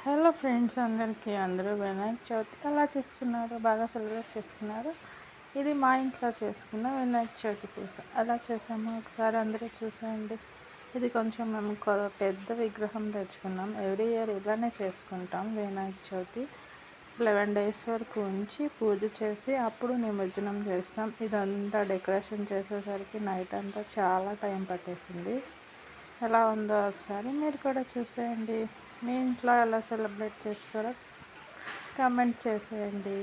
Hello friends అందరికీ, అందరూ వినాయక చవితి ఎలా చేసుకున్నారు? బాగా సెలబ్రేట్ చేసుకున్నారు. ఇది మా ఇంట్లో చేసుకున్న వినాయక చవితి పూజ. ఎలా చేసామో ఒకసారి అందరూ చూసేయండి. ఇది కొంచెం మేము పెద్ద విగ్రహం తెచ్చుకున్నాం. ఎవ్రీ ఇయర్ ఇలానే చేసుకుంటాం. వినాయక చవితి 11 days వరకు ఉంచి పూజ చేసి అప్పుడు నిమజ్జనం చేస్తాం. ఇదంతా డెకరేషన్ చేసేసరికి నైట్ అంతా చాలా టైం పట్టేసింది. ఎలా ఉందో ఒకసారి మీరు కూడా చూసేయండి. మీ ఇంట్లో ఎలా సెలబ్రేట్ చేసుకోరో కామెంట్ చేసేయండి.